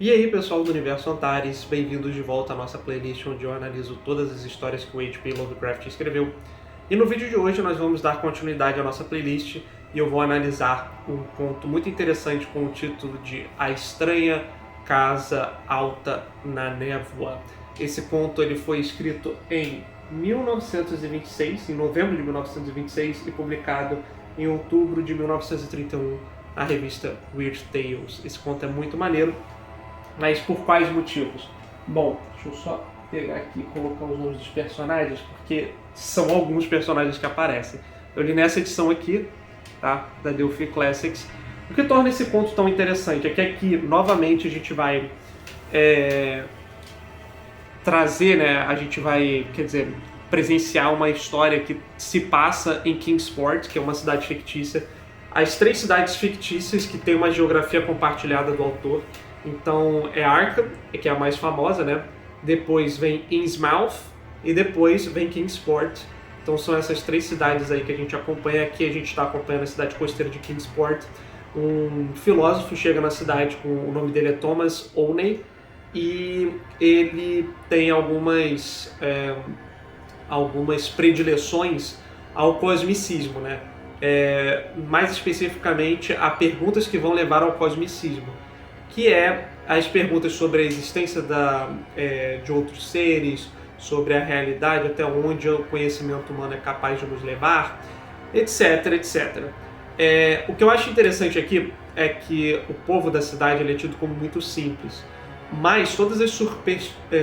E aí, pessoal do Universo Antares, bem-vindos de volta à nossa playlist onde eu analiso todas as histórias que o H.P. Lovecraft escreveu. E no vídeo de hoje nós vamos dar continuidade à nossa playlist e eu vou analisar um conto muito interessante com o título de A Estranha Casa Alta na Névoa. Esse conto ele foi escrito em 1926, em novembro de 1926, e publicado em outubro de 1931 na revista Weird Tales. Esse conto é muito maneiro. Mas por quais motivos? Bom, deixa eu só pegar aqui e colocar os nomes dos personagens, porque são alguns personagens que aparecem. Eu li nessa edição aqui, tá, da Delphi Classics. O que torna esse conto tão interessante é que aqui, novamente, a gente vai trazer, né, a gente vai, presenciar uma história que se passa em Kingsport, que é uma cidade fictícia. As três cidades fictícias que têm uma geografia compartilhada do autor. Então é Arkham, que é a mais famosa, né? Depois vem Innsmouth e depois vem Kingsport. Então são essas três cidades aí que a gente acompanha. Aqui a gente está acompanhando a cidade costeira de Kingsport. Um filósofo chega na cidade, o nome dele é Thomas Olney, e ele tem algumas predileções ao cosmicismo, né? Mais especificamente a perguntas que vão levar ao cosmicismo, que é as perguntas sobre a existência de outros seres, sobre a realidade, até onde o conhecimento humano é capaz de nos levar, etc, etc. O que eu acho interessante aqui é que o povo da cidade ele é tido como muito simples, mas todas as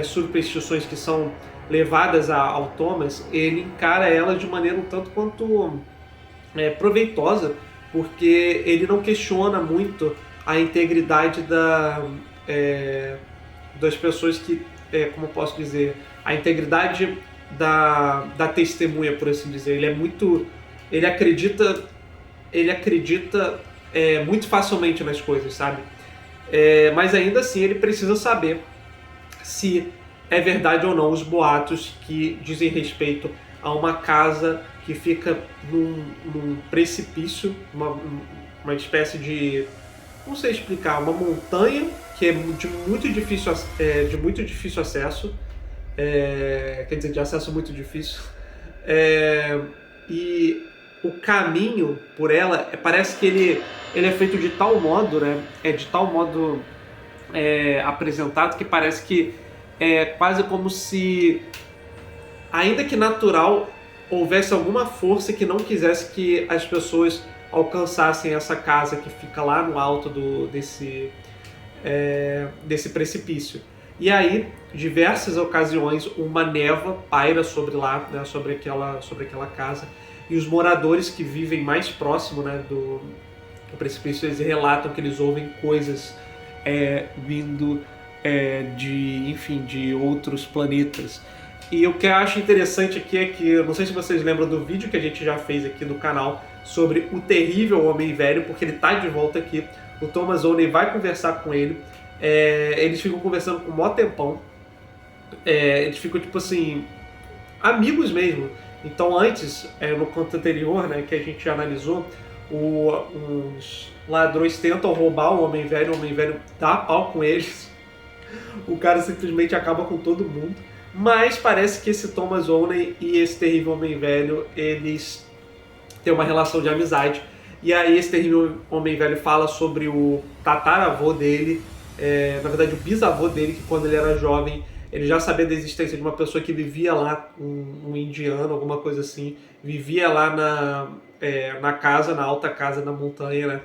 superstições que são levadas ao Thomas, ele encara elas de maneira um tanto quanto proveitosa, porque ele não questiona muito a integridade das pessoas que, como eu posso dizer, a integridade da testemunha, por assim dizer. Ele acredita muito facilmente nas coisas, sabe? Mas ainda assim ele precisa saber se é verdade ou não os boatos que dizem respeito a uma casa que fica num precipício, uma espécie de, não sei explicar, uma montanha que é de muito difícil acesso, quer dizer, de acesso muito difícil, e o caminho por ela parece que ele é feito de tal modo, né? De tal modo apresentado que parece que é quase como se, ainda que natural, houvesse alguma força que não quisesse que as pessoas alcançassem essa casa que fica lá no alto desse precipício. E aí, diversas ocasiões, uma névoa paira sobre lá, né, sobre aquela casa, e os moradores que vivem mais próximo, né, do precipício, eles relatam que eles ouvem coisas vindo de outros planetas. E o que eu acho interessante aqui é que, eu não sei se vocês lembram do vídeo que a gente já fez aqui no canal sobre o terrível Homem Velho, porque ele tá de volta aqui. O Thomas Olney vai conversar com ele. Eles ficam conversando por um maior tempão. Eles ficam, tipo assim, amigos mesmo. Então antes, no conto anterior, né, que a gente analisou, uns ladrões tentam roubar o Homem Velho dá pau com eles. O cara simplesmente acaba com todo mundo. Mas parece que esse Thomas Olney e esse terrível Homem Velho, eles têm uma relação de amizade. E aí esse terrível Homem Velho fala sobre o tataravô dele, na verdade o bisavô dele, que quando ele era jovem, ele já sabia da existência de uma pessoa que vivia lá, um indiano, alguma coisa assim, vivia lá na casa, na alta casa, na montanha, né,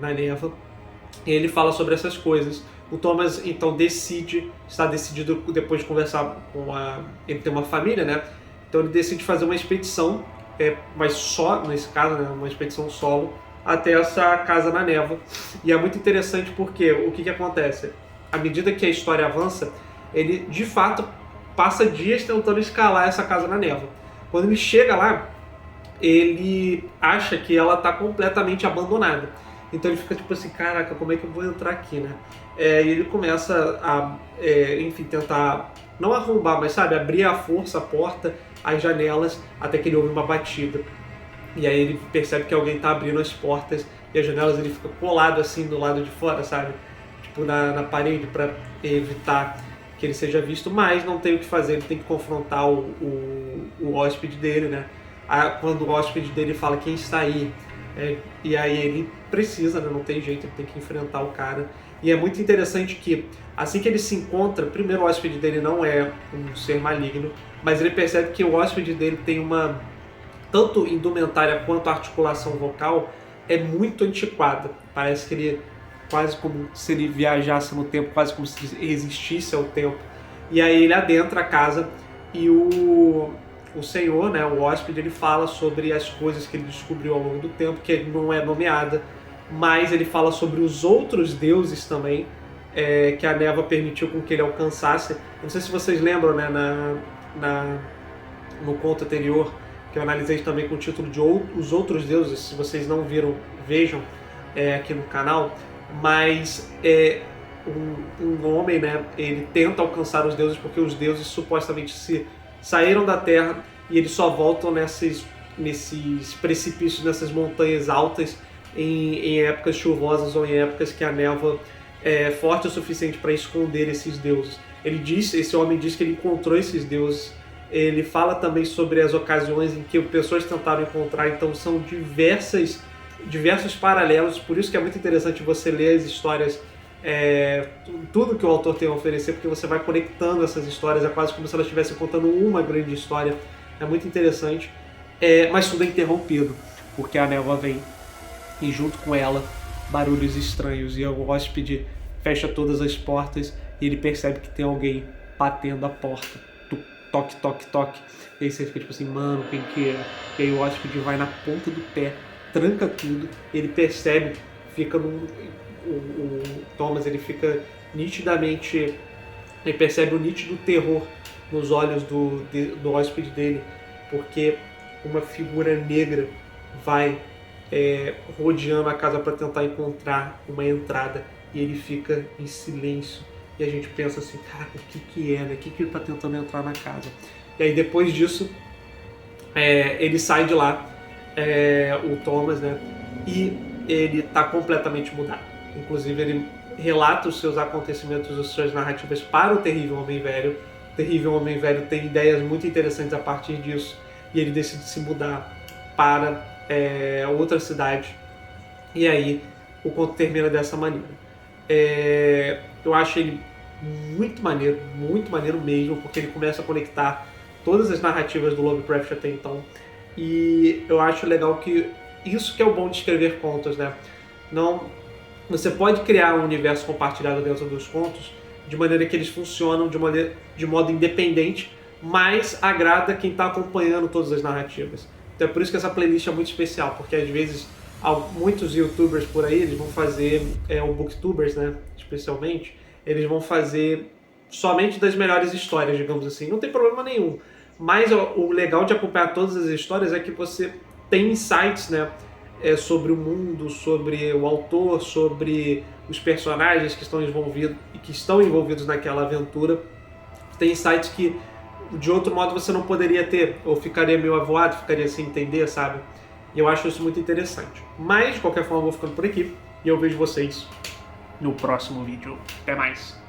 na névoa. E ele fala sobre essas coisas. O Thomas, então, está decidido, depois de conversar ele tem uma família, né? Então ele decide fazer uma expedição, mas só, nesse caso, né, uma expedição solo, até essa casa na névoa. E é muito interessante porque o que acontece? À medida que a história avança, ele, de fato, passa dias tentando escalar essa casa na névoa. Quando ele chega lá, ele acha que ela está completamente abandonada. Então ele fica tipo assim, caraca, como é que eu vou entrar aqui, né? E ele começa a, tentar, não arrombar, mas sabe, abrir à força a porta, as janelas, até que ele ouve uma batida. E aí ele percebe que alguém tá abrindo as portas e as janelas, ele fica colado assim do lado de fora, sabe? Tipo, tipo na parede para evitar que ele seja visto, mas não tem o que fazer, ele tem que confrontar o hóspede dele, né? Quando o hóspede dele fala quem está aí, e aí ele precisa, né? Não tem jeito, ele tem que enfrentar o cara. E é muito interessante que assim que ele se encontra, primeiro o hóspede dele não é um ser maligno, mas ele percebe que o hóspede dele tem uma, tanto indumentária quanto articulação vocal, é muito antiquada. Parece que ele, quase como se ele viajasse no tempo, quase como se resistisse ao tempo. E aí ele adentra a casa e o senhor, né, o hóspede, ele fala sobre as coisas que ele descobriu ao longo do tempo, que não é nomeada, mas ele fala sobre os outros deuses também, que a névoa permitiu com que ele alcançasse. Não sei se vocês lembram, né, no conto anterior, que eu analisei também com o título de Os Outros Deuses. Se vocês não viram, vejam aqui no canal. Mas um homem, né, ele tenta alcançar os deuses porque os deuses supostamente saíram da Terra e eles só voltam nesses precipícios, nessas montanhas altas em épocas chuvosas ou em épocas que a névoa é forte o suficiente para esconder esses deuses. Esse homem diz que ele encontrou esses deuses. Ele fala também sobre as ocasiões em que pessoas tentaram encontrar, então são diversos paralelos, por isso que é muito interessante você ler as histórias, tudo que o autor tem a oferecer, porque você vai conectando essas histórias, é quase como se ela estivesse contando uma grande história, é muito interessante, mas tudo é interrompido, porque a névoa vem e junto com ela barulhos estranhos, e o hóspede fecha todas as portas e ele percebe que tem alguém batendo a porta. Toque, toque, toque. E aí você fica tipo assim, mano, quem que é? E aí o hóspede vai na ponta do pé, tranca tudo, ele percebe, fica o Thomas, ele fica nitidamente, ele percebe o nítido terror nos olhos do hóspede dele, porque uma figura negra vai rodeando a casa para tentar encontrar uma entrada, e ele fica em silêncio. E a gente pensa assim, caraca, o que é, né? O que ele tá tentando entrar na casa? E aí depois disso, ele sai de lá, o Thomas, né? E ele tá completamente mudado. Inclusive ele relata os seus acontecimentos, as suas narrativas para o Terrível Homem Velho. O Terrível Homem Velho tem ideias muito interessantes a partir disso. E ele decide se mudar para outra cidade. E aí o conto termina dessa maneira. Eu acho ele muito maneiro mesmo, porque ele começa a conectar todas as narrativas do Lovecraft até então, e eu acho legal que isso que é o bom de escrever contos, né? Você pode criar um universo compartilhado dentro dos contos de maneira que eles funcionam de modo independente, mas agrada quem está acompanhando todas as narrativas. Então é por isso que essa playlist é muito especial, porque às vezes muitos youtubers por aí, eles vão fazer, ou booktubers, né, especialmente, eles vão fazer somente das melhores histórias, digamos assim. Não tem problema nenhum. Mas o legal de acompanhar todas as histórias é que você tem insights, né, sobre o mundo, sobre o autor, sobre os personagens que estão envolvidos naquela aventura. Tem insights que de outro modo você não poderia ter, ou ficaria meio avoado, ficaria sem entender, sabe? E eu acho isso muito interessante. Mas, de qualquer forma, eu vou ficando por aqui e eu vejo vocês no próximo vídeo. Até mais!